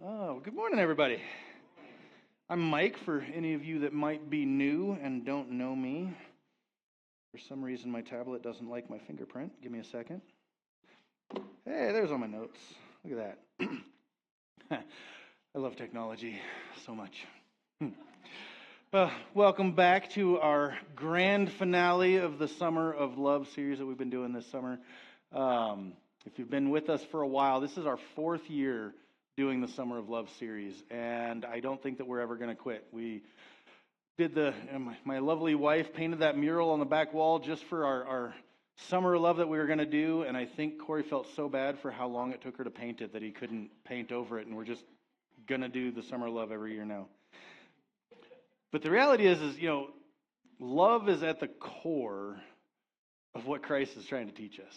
Oh, good morning, everybody. I'm Mike, for any of you that might be new and don't know me. For some reason, my tablet doesn't like my fingerprint. Give me a second. Hey, there's all my notes. Look at that. I love technology so much. Welcome back to our grand finale of the Summer of Love series that we've been doing this summer. If you've been with us for a while, this is our fourth year doing the Summer of Love series, and I don't think that we're ever going to quit. We did my lovely wife painted that mural on the back wall just for our Summer of Love that we were going to do, and I think Corey felt so bad for how long it took her to paint it that he couldn't paint over it, and we're just going to do the Summer of Love every year now. But the reality is, love is at the core of what Christ is trying to teach us.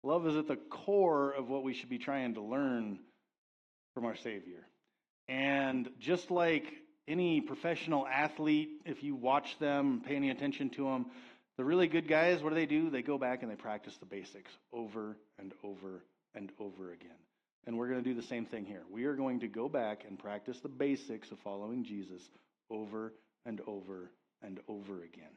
Love is at the core of what we should be trying to learn from our Savior. And just like any professional athlete, if you watch them, pay any attention to them, the really good guys, what do? They go back and they practice the basics over and over and over again. And we're going to do the same thing here. We are going to go back and practice the basics of following Jesus over and over and over again.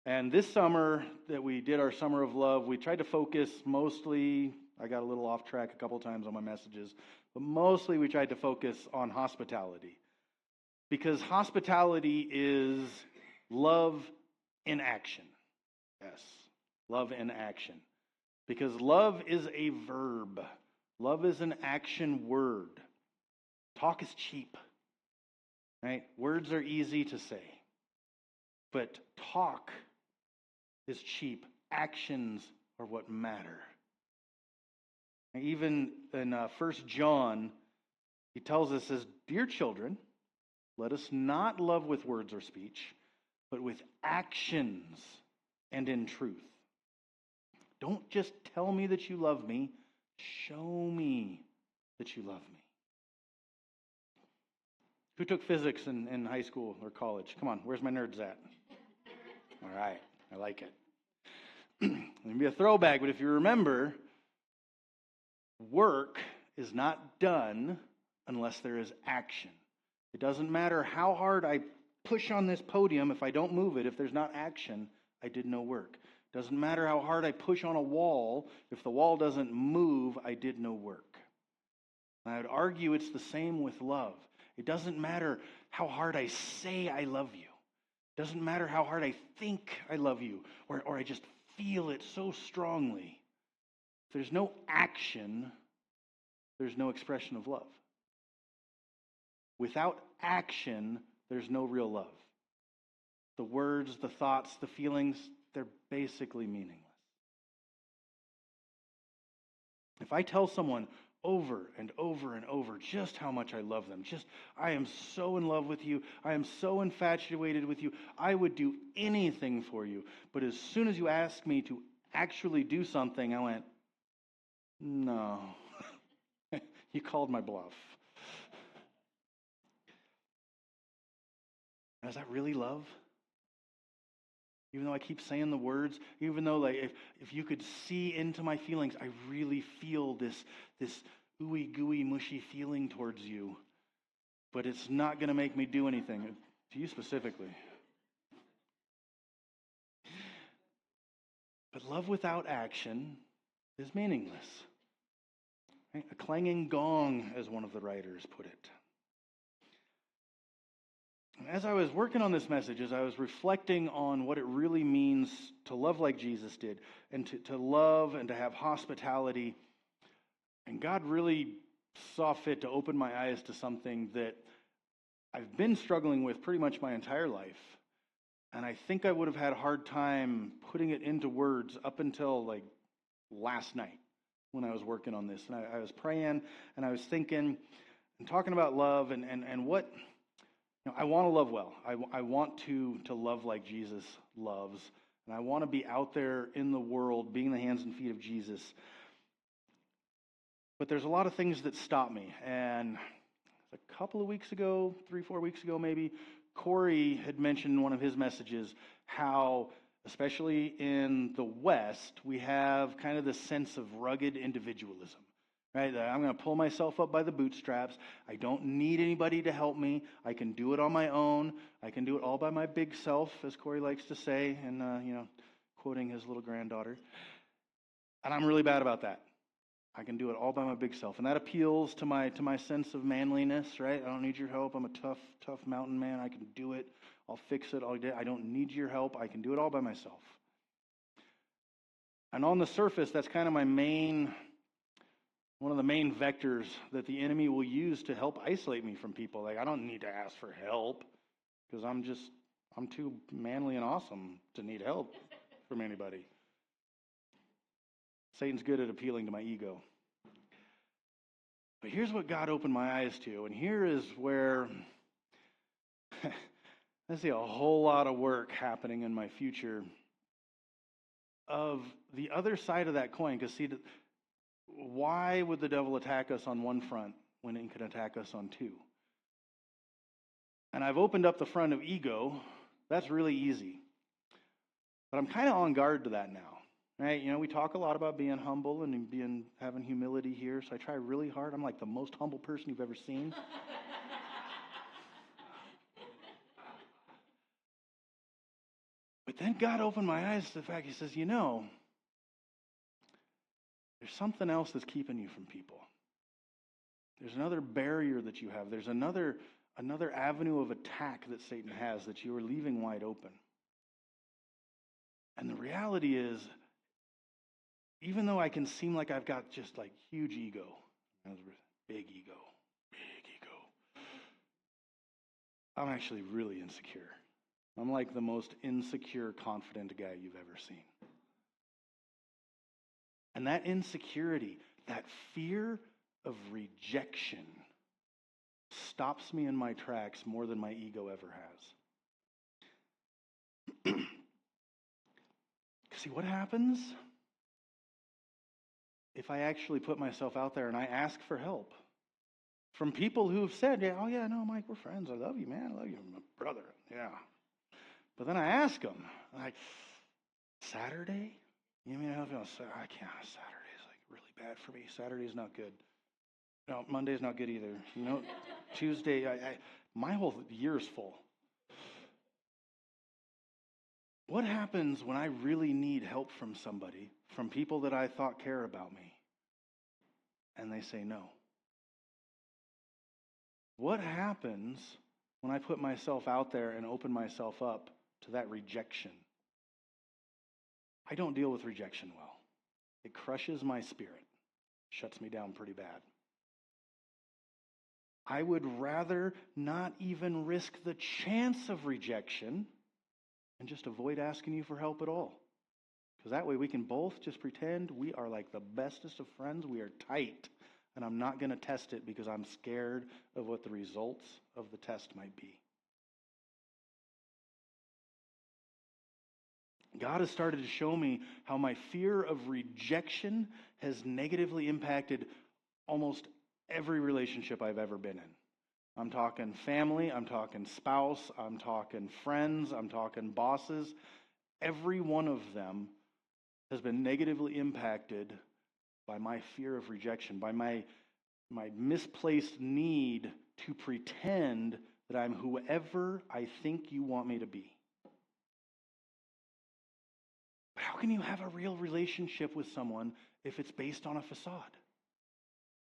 And this summer that we did our Summer of Love, we tried to focus mostly, I got a little off track a couple times on my messages, but mostly we tried to focus on hospitality. Because hospitality is love in action. Yes, love in action. Because love is a verb. Love is an action word. Talk is cheap. Right? Words are easy to say. But talk is cheap. Actions are what matter. Even in 1 John, he tells us, says, "Dear children, let us not love with words or speech, but with actions and in truth." Don't just tell me that you love me. Show me that you love me. Who took physics in high school or college? Come on, where's my nerds at? All right, I like it. Let me be a throwback, but if you remember, work is not done unless there is action. It doesn't matter how hard I push on this podium, if I don't move it, if there's not action, I did no work. It doesn't matter how hard I push on a wall, if the wall doesn't move, I did no work. And I would argue it's the same with love. It doesn't matter how hard I say I love you. It doesn't matter how hard I think I love you, or I just feel it so strongly. If there's no action, there's no expression of love. Without action, there's no real love. The words, the thoughts, the feelings, they're basically meaningless. If I tell someone over and over and over just how much I love them, just I am so in love with you, I am so infatuated with you, I would do anything for you, but as soon as you ask me to actually do something, I went, no, you called my bluff. Now, is that really love? Even though I keep saying the words, even though if you could see into my feelings, I really feel this ooey gooey mushy feeling towards you, but it's not going to make me do anything to you specifically. But love without action is meaningless. Right? A clanging gong, as one of the writers put it. As I was working on this message, as I was reflecting on what it really means to love like Jesus did, and to love and to have hospitality, and God really saw fit to open my eyes to something that I've been struggling with pretty much my entire life. And I think I would have had a hard time putting it into words up until like last night when I was working on this. And I was praying and I was thinking and talking about love and what... I want to love well. I want to love like Jesus loves. And I want to be out there in the world, being the hands and feet of Jesus. But there's a lot of things that stop me. And a couple of weeks ago, 3-4 weeks ago maybe, Corey had mentioned in one of his messages how, especially in the West, we have kind of this sense of rugged individualism. right? That I'm going to pull myself up by the bootstraps. I don't need anybody to help me. I can do it on my own. I can do it all by my big self, as Corey likes to say, and quoting his little granddaughter. And I'm really bad about that. I can do it all by my big self, and that appeals to my sense of manliness, right? I don't need your help. I'm a tough mountain man. I can do it. I'll fix it. I don't need your help. I can do it all by myself. And on the surface, that's kind of one of the main vectors that the enemy will use to help isolate me from people. Like, I don't need to ask for help because I'm too manly and awesome to need help from anybody. Satan's good at appealing to my ego. But here's what God opened my eyes to, and here is where I see a whole lot of work happening in my future of the other side of that coin. Because see, why would the devil attack us on one front when it can attack us on two? And I've opened up the front of ego. That's really easy. But I'm kind of on guard to that now. Right? We talk a lot about being humble and having humility here, so I try really hard. I'm like the most humble person you've ever seen. But then God opened my eyes to the fact, he says, there's something else that's keeping you from people. There's another barrier that you have. There's another avenue of attack that Satan has that you are leaving wide open. And the reality is, even though I can seem like I've got just like huge ego, big ego, I'm actually really insecure. I'm like the most insecure, confident guy you've ever seen. And that insecurity, that fear of rejection stops me in my tracks more than my ego ever has. See, what happens if I actually put myself out there and I ask for help from people who've said, no, Mike, we're friends. I love you, man. I love you, my brother. Yeah. But then I ask them, like, Saturday? You mean I can't. Saturday's like really bad for me. Saturday's not good. No, Monday's not good either. Tuesday, my whole year's full. What happens when I really need help from somebody, from people that I thought care about me, and they say no? What happens when I put myself out there and open myself up to that rejection? I don't deal with rejection well. It crushes my spirit, shuts me down pretty bad. I would rather not even risk the chance of rejection and just avoid asking you for help at all. Because that way we can both just pretend we are like the bestest of friends. We are tight. And I'm not going to test it because I'm scared of what the results of the test might be. God has started to show me how my fear of rejection has negatively impacted almost every relationship I've ever been in. I'm talking family, I'm talking spouse, I'm talking friends, I'm talking bosses. Every one of them has been negatively impacted by my fear of rejection, by my misplaced need to pretend that I'm whoever I think you want me to be. But how can you have a real relationship with someone if it's based on a facade?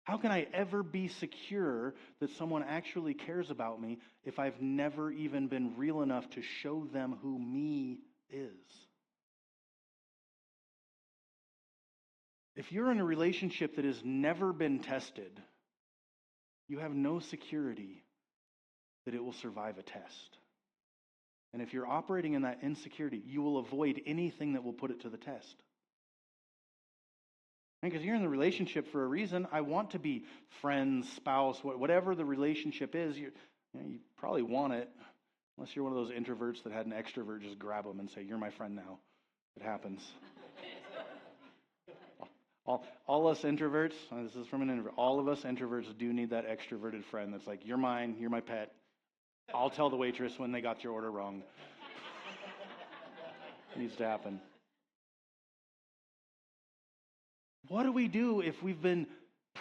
How can I ever be secure that someone actually cares about me if I've never even been real enough to show them who me is? If you're in a relationship that has never been tested, you have no security that it will survive a test. And if you're operating in that insecurity, you will avoid anything that will put it to the test. Because you're in the relationship for a reason. I want to be friends, spouse, whatever the relationship is. You probably want it, unless you're one of those introverts that had an extrovert just grab them and say, "You're my friend now." It happens. All us introverts, this is from an introvert, all of us introverts do need that extroverted friend that's like, "You're mine, you're my pet. I'll tell the waitress when they got your order wrong." It needs to happen. What do we do if we've been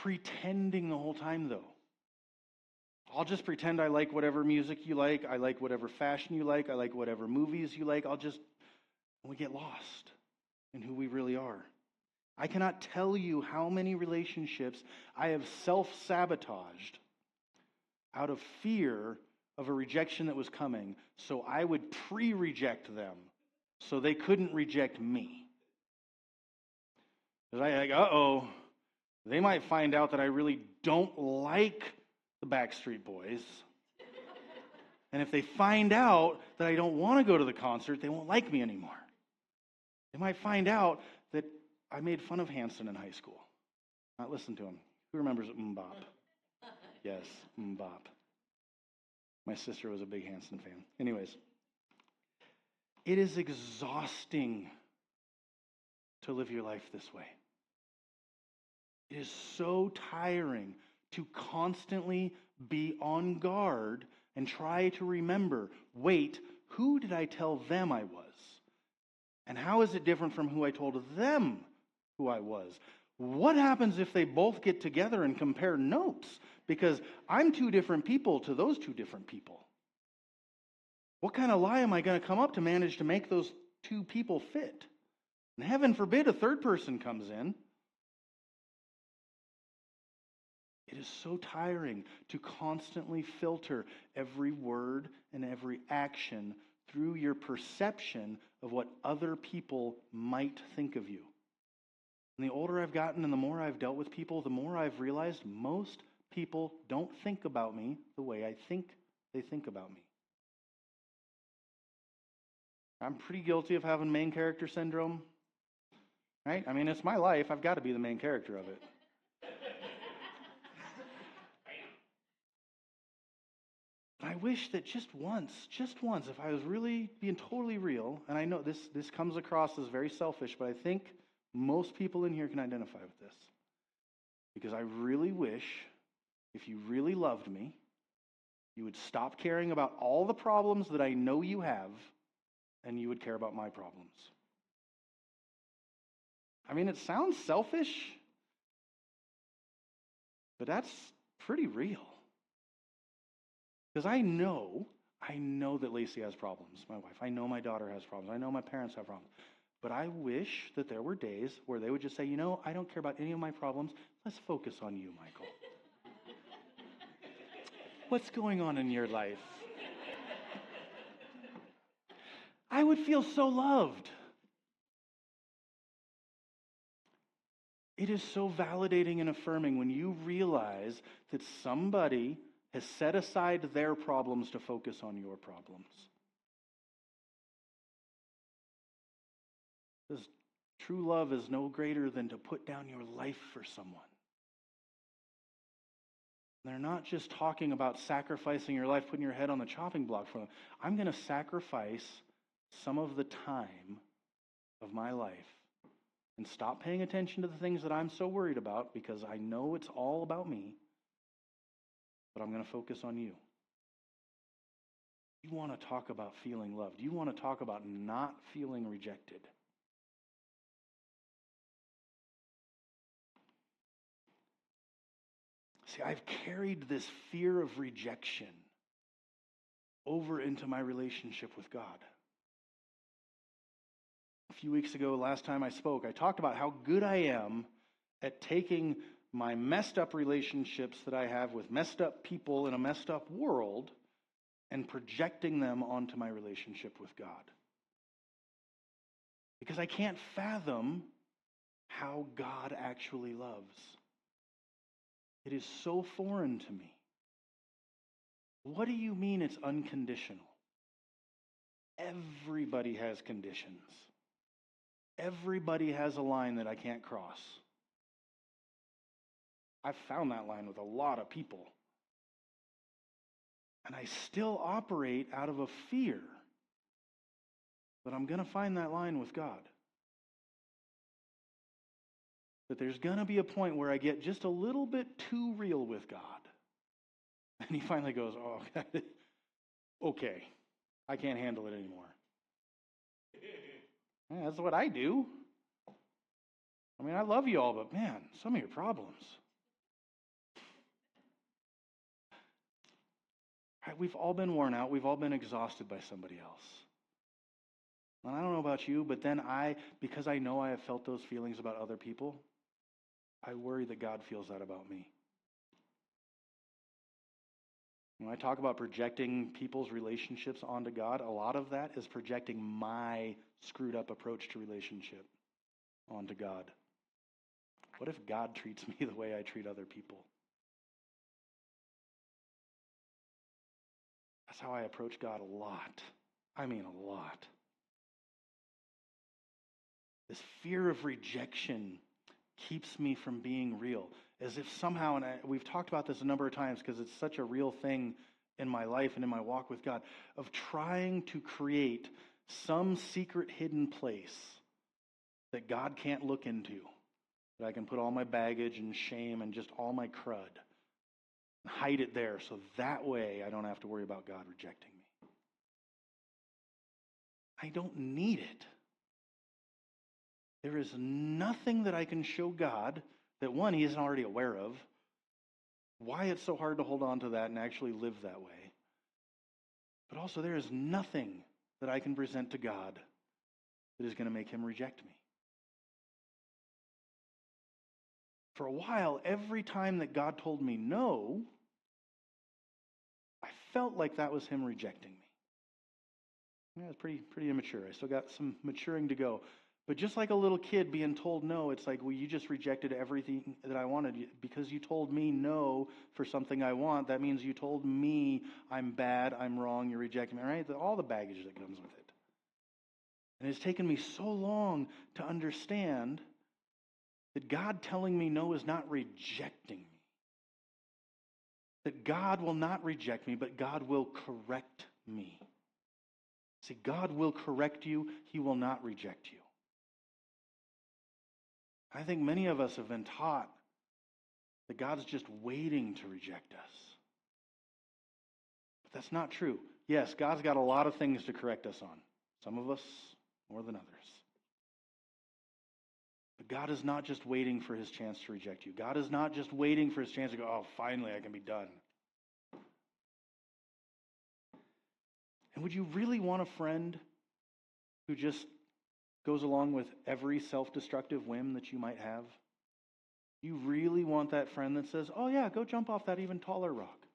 pretending the whole time, though. I'll just pretend I like whatever music you like. I like whatever fashion you like. I like whatever movies you like. We get lost in who we really are. I cannot tell you how many relationships I have self-sabotaged out of fear of a rejection that was coming, so I would pre-reject them so they couldn't reject me. Because I like, they might find out that I really don't like the Backstreet Boys. And if they find out that I don't want to go to the concert, they won't like me anymore. They might find out that I made fun of Hanson in high school. Not listen to him. Who remembers Mbop? Yes, Mbop. My sister was a big Hanson fan. Anyways, it is exhausting to live your life this way. It is so tiring to constantly be on guard and try to remember, wait, who did I tell them I was? And how is it different from who I told them who I was? What happens if they both get together and compare notes? Because I'm two different people to those two different people. What kind of lie am I going to come up to manage to make those two people fit? And heaven forbid a third person comes in. It is so tiring to constantly filter every word and every action through your perception of what other people might think of you. And the older I've gotten and the more I've dealt with people, the more I've realized most people don't think about me the way I think they think about me. I'm pretty guilty of having main character syndrome, right? I mean, it's my life. I've got to be the main character of it. I wish that just once, if I was really being totally real, and I know this comes across as very selfish, but I think most people in here can identify with this. Because I really wish, if you really loved me, you would stop caring about all the problems that I know you have, and you would care about my problems. I mean, it sounds selfish, but that's pretty real. Because I know that Lacey has problems, my wife. I know my daughter has problems. I know my parents have problems. But I wish that there were days where they would just say, I don't care about any of my problems. Let's focus on you, Michael. What's going on in your life? I would feel so loved. It is so validating and affirming when you realize that somebody has set aside their problems to focus on your problems. Because true love is no greater than to put down your life for someone. They're not just talking about sacrificing your life, putting your head on the chopping block for them. I'm going to sacrifice some of the time of my life and stop paying attention to the things that I'm so worried about because I know it's all about me, but I'm going to focus on you. You want to talk about feeling loved. You want to talk about not feeling rejected. See, I've carried this fear of rejection over into my relationship with God. A few weeks ago, last time I spoke, I talked about how good I am at taking my messed up relationships that I have with messed up people in a messed up world and projecting them onto my relationship with God. Because I can't fathom how God actually loves. It is so foreign to me. What do you mean it's unconditional? Everybody has conditions. Everybody has a line that I can't cross. I've found that line with a lot of people. And I still operate out of a fear that I'm going to find that line with God. That there's going to be a point where I get just a little bit too real with God. And he finally goes, okay, I can't handle it anymore. Yeah, that's what I do. I mean, I love you all, but man, some of your problems. We've all been worn out. We've all been exhausted by somebody else. And I don't know about you, but then because I know I have felt those feelings about other people, I worry that God feels that about me. When I talk about projecting people's relationships onto God, a lot of that is projecting my screwed up approach to relationship onto God. What if God treats me the way I treat other people? That's how I approach God a lot. I mean, a lot. This fear of rejection keeps me from being real. As if somehow, and we've talked about this a number of times because it's such a real thing in my life and in my walk with God, of trying to create some secret hidden place that God can't look into, that I can put all my baggage and shame and just all my crud, and hide it there so that way I don't have to worry about God rejecting me. I don't need it. There is nothing that I can show God that, one, he isn't already aware of, why it's so hard to hold on to that and actually live that way. But also, there is nothing that I can present to God that is going to make him reject me. For a while, every time that God told me no, I felt like that was him rejecting me. Yeah, it's pretty immature. I still got some maturing to go. But just like a little kid being told no, it's like, well, you just rejected everything that I wanted. Because you told me no for something I want, that means you told me I'm bad, I'm wrong, you're rejecting me, right? All the baggage that comes with it. And it's taken me so long to understand that God telling me no is not rejecting me. That God will not reject me, but God will correct me. See, God will correct you. He will not reject you. I think many of us have been taught that God's just waiting to reject us. But that's not true. Yes, God's got a lot of things to correct us on. Some of us more than others. But God is not just waiting for his chance to reject you. God is not just waiting for his chance to go, oh, finally I can be done. And would you really want a friend who just goes along with every self-destructive whim that you might have? You really want that friend that says, oh yeah, go jump off that even taller rock.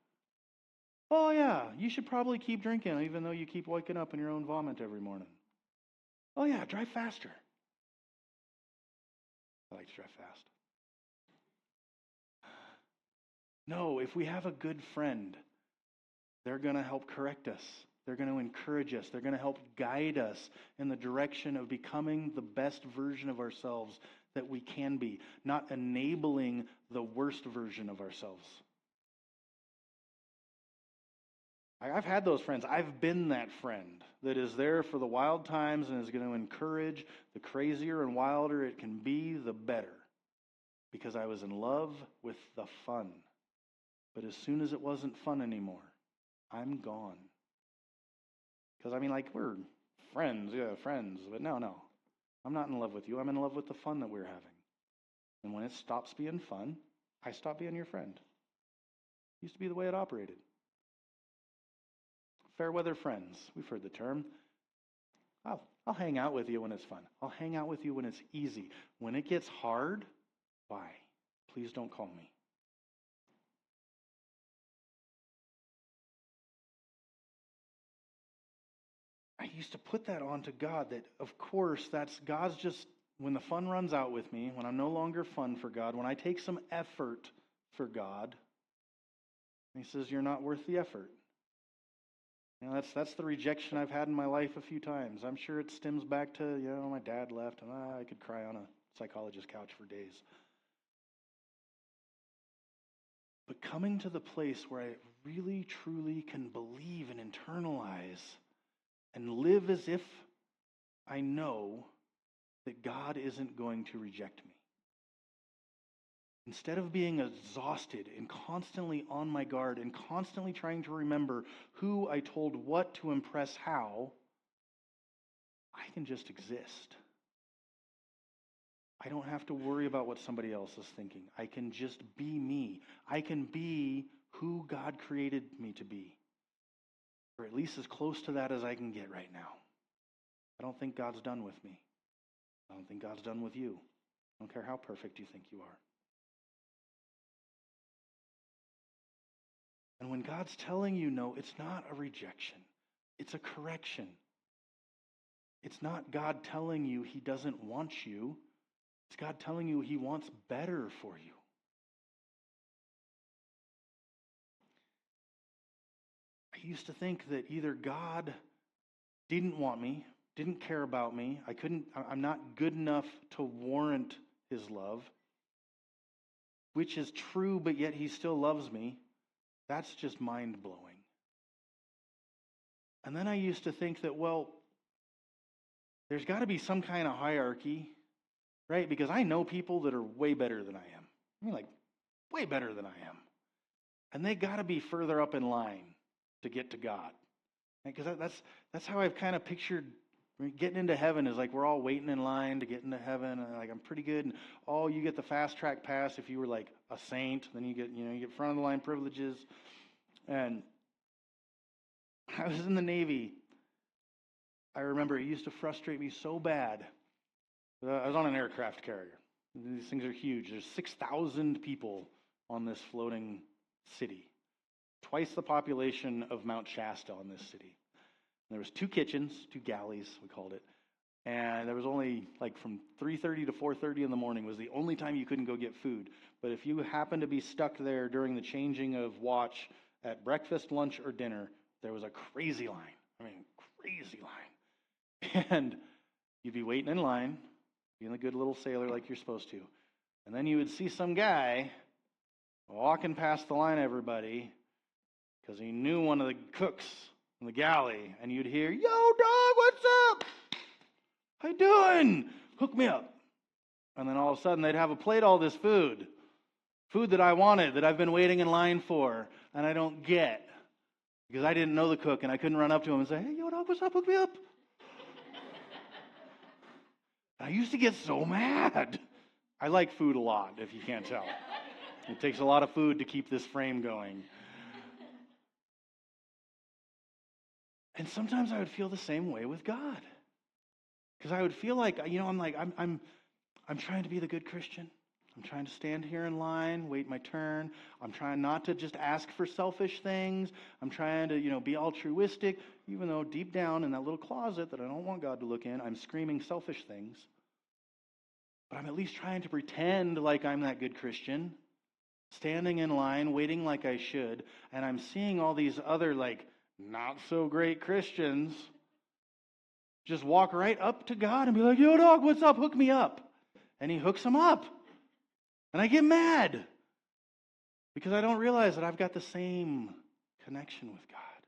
Oh yeah, you should probably keep drinking even though you keep waking up in your own vomit every morning. Oh yeah, drive faster. I like to drive fast. No, if we have a good friend, they're going to help correct us. They're going to encourage us. They're going to help guide us in the direction of becoming the best version of ourselves that we can be, not enabling the worst version of ourselves. I've had those friends. I've been that friend that is there for the wild times and is going to encourage the crazier and wilder it can be, the better. Because I was in love with the fun. But as soon as it wasn't fun anymore, I'm gone. Because, we're friends, but no. I'm not in love with you. I'm in love with the fun that we're having. And when it stops being fun, I stop being your friend. It used to be the way it operated. Fair weather friends, we've heard the term. I'll hang out with you when it's fun. I'll hang out with you when it's easy. When it gets hard, bye. Please don't call me. I used to put that onto God, that of course God's just, when the fun runs out with me, when I'm no longer fun for God, when I take some effort for God, he says, you're not worth the effort. That's the rejection I've had in my life a few times. I'm sure it stems back to, my dad left, and I could cry on a psychologist's couch for days. But coming to the place where I really, truly can believe and internalize and live as if I know that God isn't going to reject me. Instead of being exhausted and constantly on my guard and constantly trying to remember who I told what to impress how, I can just exist. I don't have to worry about what somebody else is thinking. I can just be me. I can be who God created me to be. or at least as close to that as I can get right now. I don't think God's done with me. I don't think God's done with you. I don't care how perfect you think you are. And when God's telling you no, it's not a rejection. It's a correction. It's not God telling you he doesn't want you. It's God telling you he wants better for you. I used to think that either God didn't want me, didn't care about me, I'm not good enough to warrant his love, which is true, but yet he still loves me. That's just mind-blowing. And then I used to think that, well, there's got to be some kind of hierarchy, right? Because I know people that are way better than I am. I mean, like, way better than I am. And they got to be further up in line to get to God. Because that's how I've kind of pictured getting into heaven, is like we're all waiting in line to get into heaven, and like I'm pretty good, and you get the fast track pass if you were like a saint, then you get front of the line privileges. And I was in the Navy. I remember it used to frustrate me so bad. I was on an aircraft carrier. These things are huge. There's 6,000 people on this floating city. Twice the population of Mount Shasta on this city. And there was 2 kitchens, 2 galleys, we called it. And there was only, like, from 3:30 to 4:30 in the morning was the only time you couldn't go get food. But if you happened to be stuck there during the changing of watch at breakfast, lunch, or dinner, there was a crazy line. I mean, crazy line. And you'd be waiting in line, being a good little sailor like you're supposed to. And then you would see some guy walking past the line, everybody, because he knew one of the cooks in the galley, and you'd hear, "Yo, dog, what's up? How you doing? Hook me up." And then all of a sudden, they'd have a plate all this food that I wanted, that I've been waiting in line for, and I don't get, because I didn't know the cook, and I couldn't run up to him and say, "Hey, yo, dog, what's up? Hook me up." I used to get so mad. I like food a lot, if you can't tell. It takes a lot of food to keep this frame going. And sometimes I would feel the same way with God. Because I would feel like, I'm trying to be the good Christian. I'm trying to stand here in line, wait my turn. I'm trying not to just ask for selfish things. I'm trying to, be altruistic, even though deep down in that little closet that I don't want God to look in, I'm screaming selfish things. But I'm at least trying to pretend like I'm that good Christian, standing in line, waiting like I should, and I'm seeing all these other, not so great Christians just walk right up to God and be like, "Yo, dog, what's up? Hook me up." And he hooks them up. And I get mad because I don't realize that I've got the same connection with God.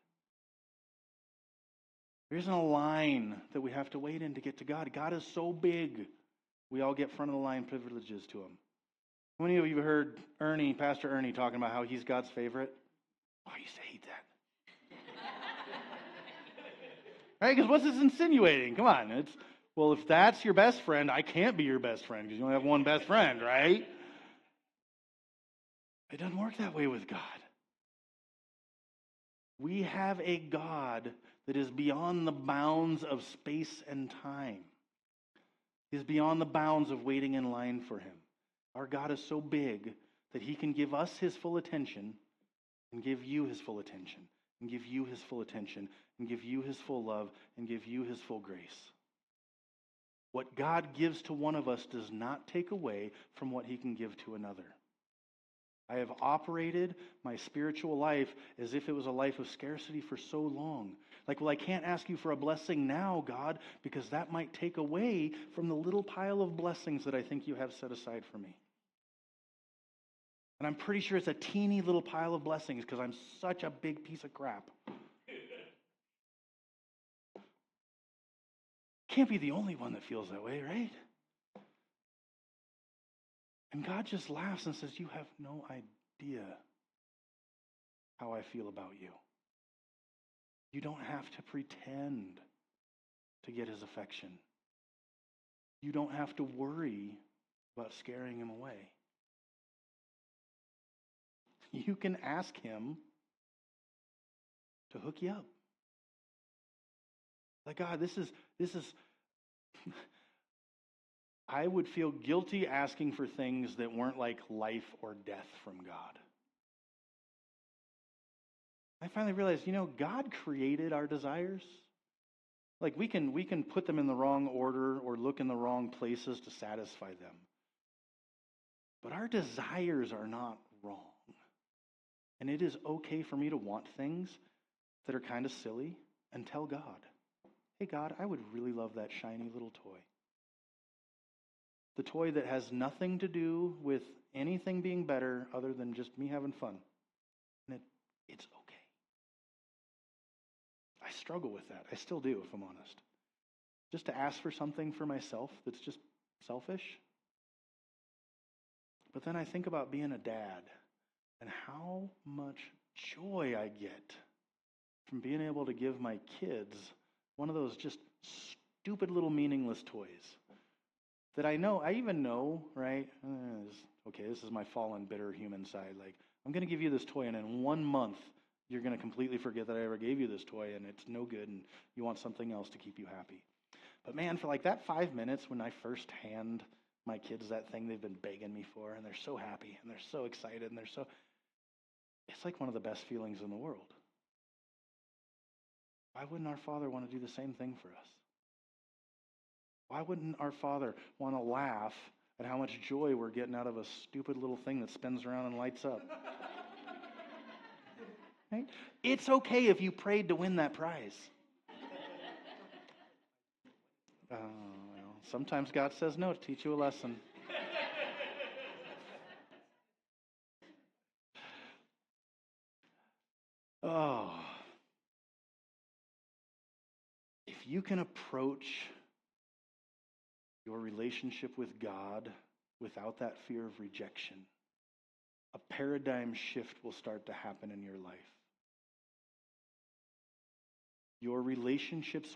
There isn't a line that we have to wait in to get to God. God is so big, we all get front of the line privileges to him. How many of you have heard Pastor Ernie, talking about how he's God's favorite? Oh, I used to hate that. Right? Because what's this insinuating? Come on. If that's your best friend, I can't be your best friend because you only have one best friend, right? It doesn't work that way with God. We have a God that is beyond the bounds of space and time. He's beyond the bounds of waiting in line for him. Our God is so big that he can give us his full attention and give you his full attention and give you his full attention and give you his full love and give you his full grace. What God gives to one of us does not take away from what he can give to another. I have operated my spiritual life as if it was a life of scarcity for so long. I can't ask you for a blessing now, God, because that might take away from the little pile of blessings that I think you have set aside for me. And I'm pretty sure it's a teeny little pile of blessings because I'm such a big piece of crap. Can't be the only one that feels that way, right? And God just laughs and says, "You have no idea how I feel about you. You don't have to pretend to get his affection. You don't have to worry about scaring him away. You can ask him to hook you up, Like, God, this is, I would feel guilty asking for things that weren't like life or death from God. I finally realized, God created our desires. Like we can put them in the wrong order or look in the wrong places to satisfy them. But our desires are not wrong. And it is okay for me to want things that are kind of silly and tell God, hey God, I would really love that shiny little toy. The toy that has nothing to do with anything being better other than just me having fun. And it's okay. I struggle with that. I still do, if I'm honest. Just to ask for something for myself that's just selfish. But then I think about being a dad and how much joy I get from being able to give my kids one of those just stupid little meaningless toys that I even know, right? Okay, this is my fallen, bitter human side. Like, I'm going to give you this toy, and in 1 month, you're going to completely forget that I ever gave you this toy, and it's no good, and you want something else to keep you happy. But man, for like that 5 minutes when I first hand my kids that thing they've been begging me for, and they're so happy, and they're so excited, and it's like one of the best feelings in the world. Why wouldn't our Father want to do the same thing for us? Why wouldn't our Father want to laugh at how much joy we're getting out of a stupid little thing that spins around and lights up? Right? It's okay if you prayed to win that prize. Well, sometimes God says no to teach you a lesson. Oh. If you can approach your relationship with God without that fear of rejection, a paradigm shift will start to happen in your life. Your relationships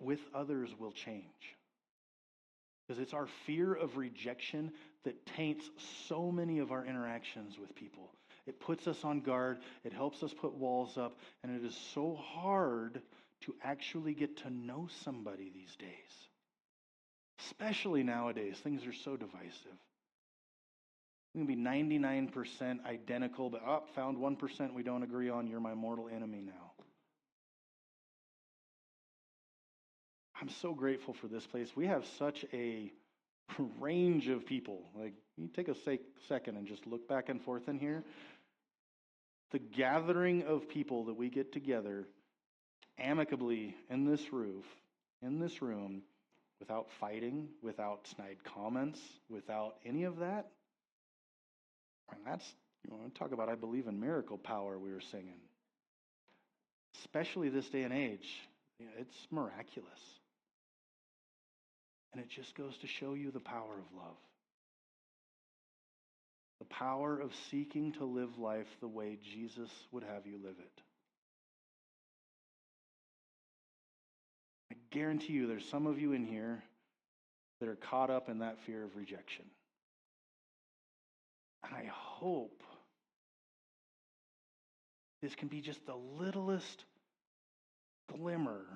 with others will change. Because it's our fear of rejection that taints so many of our interactions with people. It puts us on guard, it helps us put walls up, and it is so hard to actually get to know somebody these days. Especially nowadays, things are so divisive. We can be 99% identical, but found 1% we don't agree on, you're my mortal enemy now. I'm so grateful for this place. We have such a range of people. Like, you take a second and just look back and forth in here. The gathering of people that we get together amicably in this room, without fighting, without snide comments, without any of that. And that's, talk about I believe in miracle power we were singing. Especially this day and age, it's miraculous. And it just goes to show you the power of love. The power of seeking to live life the way Jesus would have you live it. I guarantee you there's some of you in here that are caught up in that fear of rejection. And I hope this can be just the littlest glimmer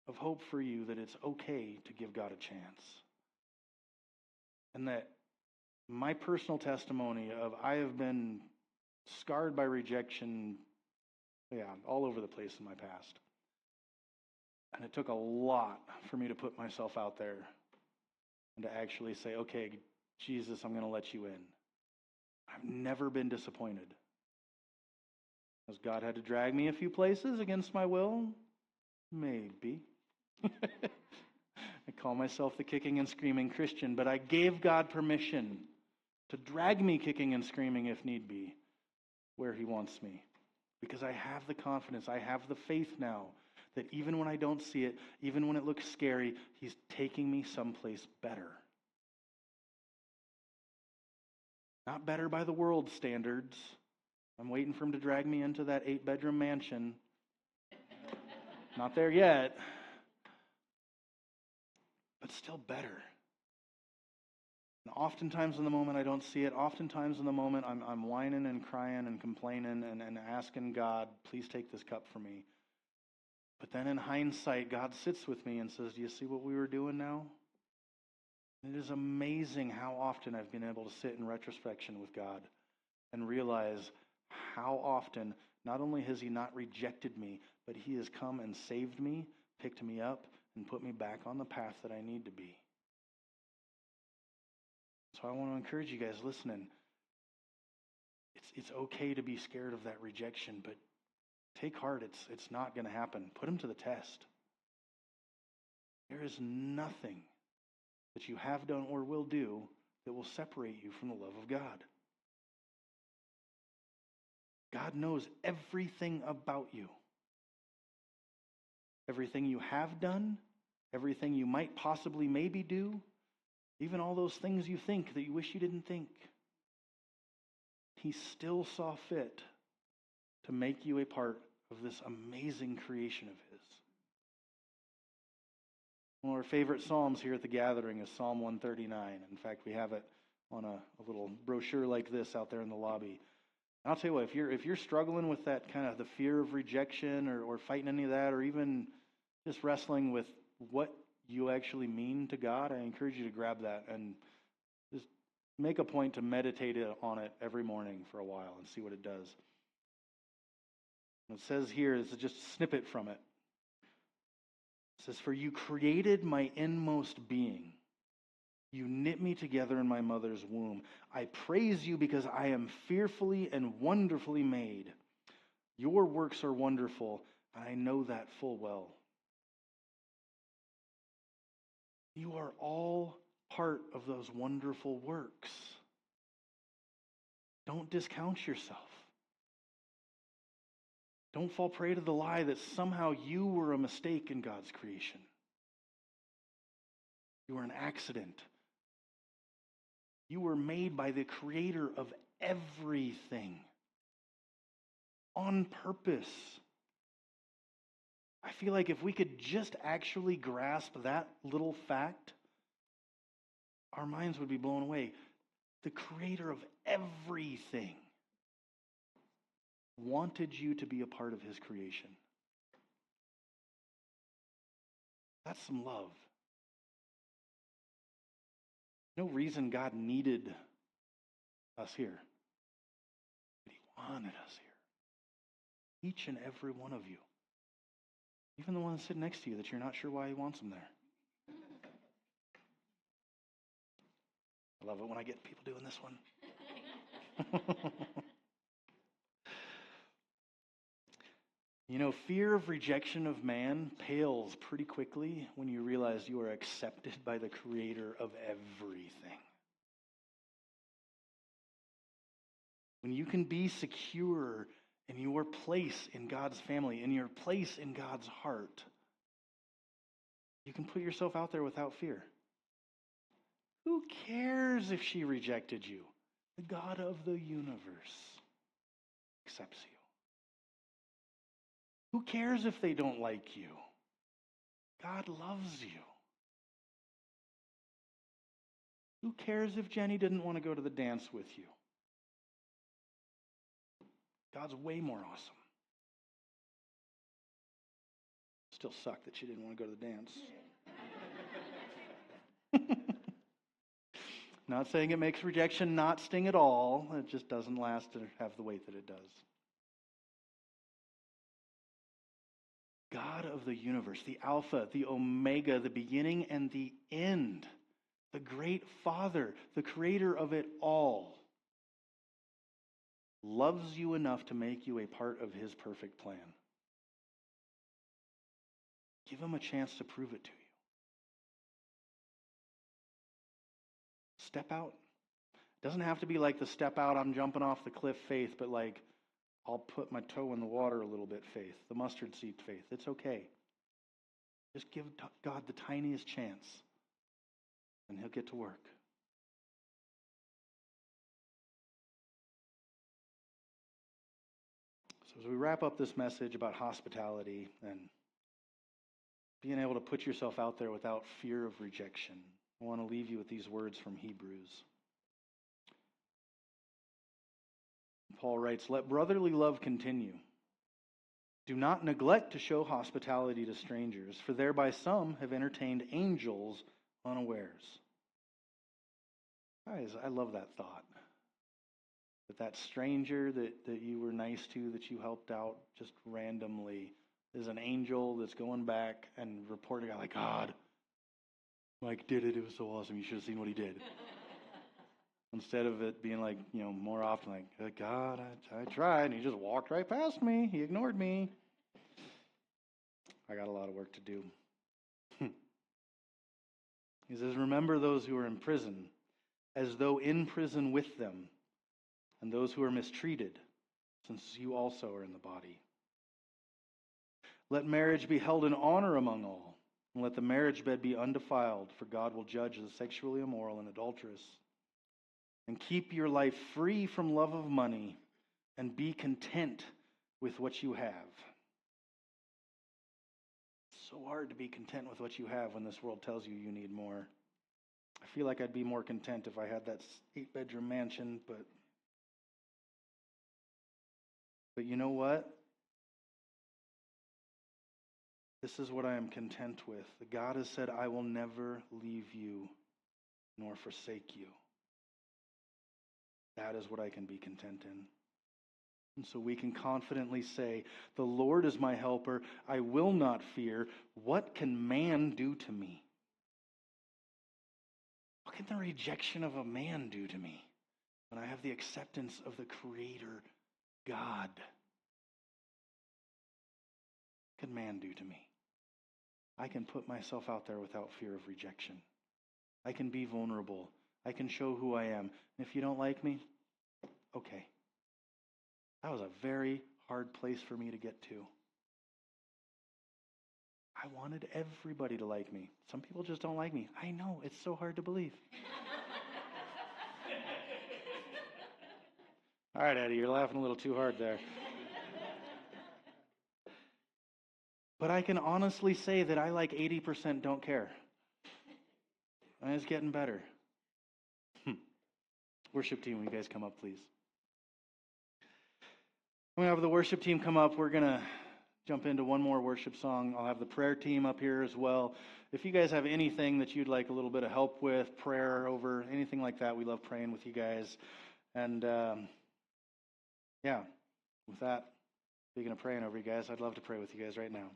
of hope for you that it's okay to give God a chance. And that my personal testimony of I have been scarred by rejection, all over the place in my past. And it took a lot for me to put myself out there and to actually say, okay, Jesus, I'm going to let you in. I've never been disappointed. Has God had to drag me a few places against my will? Maybe. I call myself the kicking and screaming Christian, but I gave God permission to drag me kicking and screaming if need be, where He wants me. Because I have the confidence, I have the faith now that even when I don't see it, even when it looks scary, He's taking me someplace better. Not better by the world's standards. I'm waiting for Him to drag me into that 8-bedroom mansion. Not there yet. But still better. And oftentimes in the moment I don't see it. Oftentimes in the moment I'm whining and crying and complaining and asking God, please take this cup from me. But then in hindsight, God sits with me and says, do you see what we were doing now? It is amazing how often I've been able to sit in retrospection with God and realize how often not only has he not rejected me, but he has come and saved me, picked me up, and put me back on the path that I need to be. So I want to encourage you guys listening. It's okay to be scared of that rejection, but take heart. It's not going to happen. Put him to the test. There is nothing that you have done or will do that will separate you from the love of God. God knows everything about you. Everything you have done, everything you might possibly maybe do, even all those things you think that you wish you didn't think. He still saw fit to make you a part of this amazing creation of his. One of our favorite Psalms here at the gathering is Psalm 139. In fact, we have it on a little brochure like this out there in the lobby. And I'll tell you what, if you're struggling with that kind of the fear of rejection or fighting any of that, or even just wrestling with what you actually mean to God, I encourage you to grab that and just make a point to meditate on it every morning for a while and see what it does. What it says here is just a snippet from it. It says, "For you created my inmost being. You knit me together in my mother's womb. I praise you because I am fearfully and wonderfully made. Your works are wonderful, and I know that full well." You are all part of those wonderful works. Don't discount yourself. Don't fall prey to the lie that somehow you were a mistake in God's creation. You were an accident. You were made by the creator of everything on purpose. I feel like if we could just actually grasp that little fact, our minds would be blown away. The creator of everything wanted you to be a part of his creation. That's some love. No reason God needed us here, but he wanted us here. Each and every one of you. Even the one sitting next to you that you're not sure why he wants them there. I love it when I get people doing this one. You know, fear of rejection of man pales pretty quickly when you realize you are accepted by the creator of everything. When you can be secure in your place in God's family, in your place in God's heart, you can put yourself out there without fear. Who cares if she rejected you? The God of the universe accepts you. Who cares if they don't like you? God loves you. Who cares if Jenny didn't want to go to the dance with you? God's way more awesome. Still sucked that she didn't want to go to the dance. Not saying it makes rejection not sting at all. It just doesn't last or have the weight that it does. God of the universe, the Alpha, the Omega, the beginning and the end, the great Father, the creator of it all, loves you enough to make you a part of his perfect plan. Give him a chance to prove it to you. Step out. It doesn't have to be like the step out, I'm jumping off the cliff faith, but like, I'll put my toe in the water a little bit faith, the mustard seed faith. It's okay. Just give God the tiniest chance, and he'll get to work. So as we wrap up this message about hospitality and being able to put yourself out there without fear of rejection, I want to leave you with these words from Hebrews. Paul writes, "Let brotherly love continue. Do not neglect to show hospitality to strangers, for thereby some have entertained angels unawares. Guys, I love that thought. That stranger that you were nice to, that you helped out just randomly, is an angel that's going back and reporting out like, God, Mike did it. It was so awesome. You should have seen what he did. Instead of it being like, more often like, God, I tried, and he just walked right past me. He ignored me. I got a lot of work to do. He says, remember those who are in prison, as though in prison with them, and those who are mistreated, since you also are in the body. Let marriage be held in honor among all, and let the marriage bed be undefiled, for God will judge the sexually immoral and adulterous. And keep your life free from love of money, and be content with what you have. It's so hard to be content with what you have when this world tells you you need more. I feel like I'd be more content if I had that 8-bedroom mansion, but you know what? This is what I am content with. God has said, I will never leave you nor forsake you. That is what I can be content in. And so we can confidently say, the Lord is my helper. I will not fear. What can man do to me? What can the rejection of a man do to me when I have the acceptance of the Creator God? What can man do to me? I can put myself out there without fear of rejection. I can be vulnerable. I can show who I am. And if you don't like me, okay. That was a very hard place for me to get to. I wanted everybody to like me. Some people just don't like me. I know, it's so hard to believe. All right, Eddie, you're laughing a little too hard there. But I can honestly say that I like 80% don't care. And it's getting better. Worship team, will you guys come up, please? When we have the worship team come up, we're going to jump into one more worship song. I'll have the prayer team up here as well. If you guys have anything that you'd like a little bit of help with, prayer over, anything like that, we love praying with you guys. And with that, speaking of praying over you guys, I'd love to pray with you guys right now.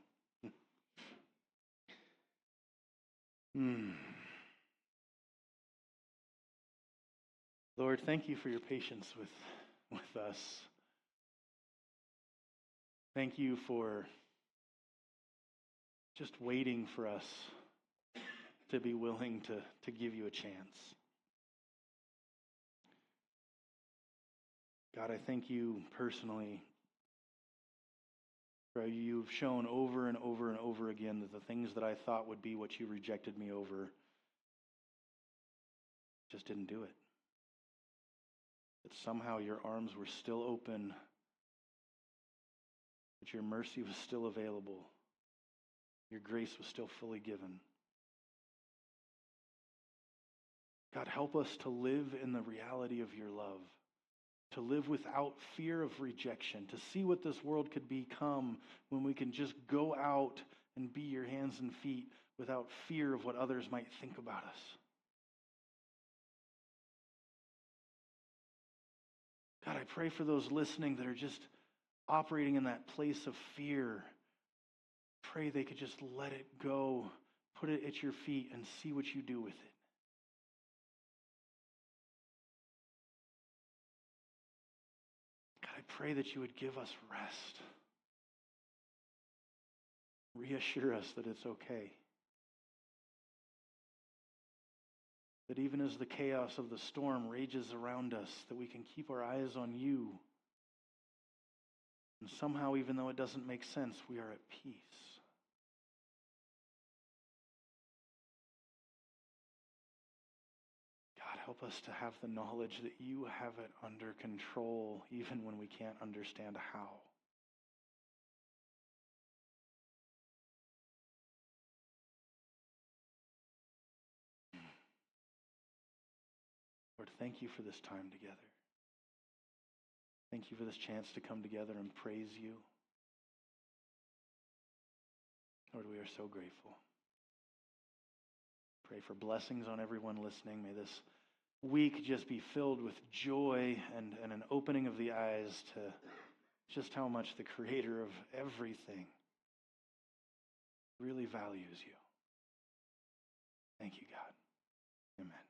Lord, thank you for your patience with us. Thank you for just waiting for us to be willing to give you a chance. God, I thank you personally for you've shown over and over and over again that the things that I thought would be what you rejected me over just didn't do it. That somehow your arms were still open, that your mercy was still available, your grace was still fully given. God, help us to live in the reality of your love, to live without fear of rejection, to see what this world could become when we can just go out and be your hands and feet without fear of what others might think about us. God, I pray for those listening that are just operating in that place of fear. Pray they could just let it go, put it at your feet, and see what you do with it. God, I pray that you would give us rest. Reassure us that it's okay. That even as the chaos of the storm rages around us, that we can keep our eyes on you. And somehow, even though it doesn't make sense, we are at peace. God, help us to have the knowledge that you have it under control, even when we can't understand how. Lord, thank you for this time together. Thank you for this chance to come together and praise you. Lord, we are so grateful. Pray for blessings on everyone listening. May this week just be filled with joy and an opening of the eyes to just how much the creator of everything really values you. Thank you, God. Amen.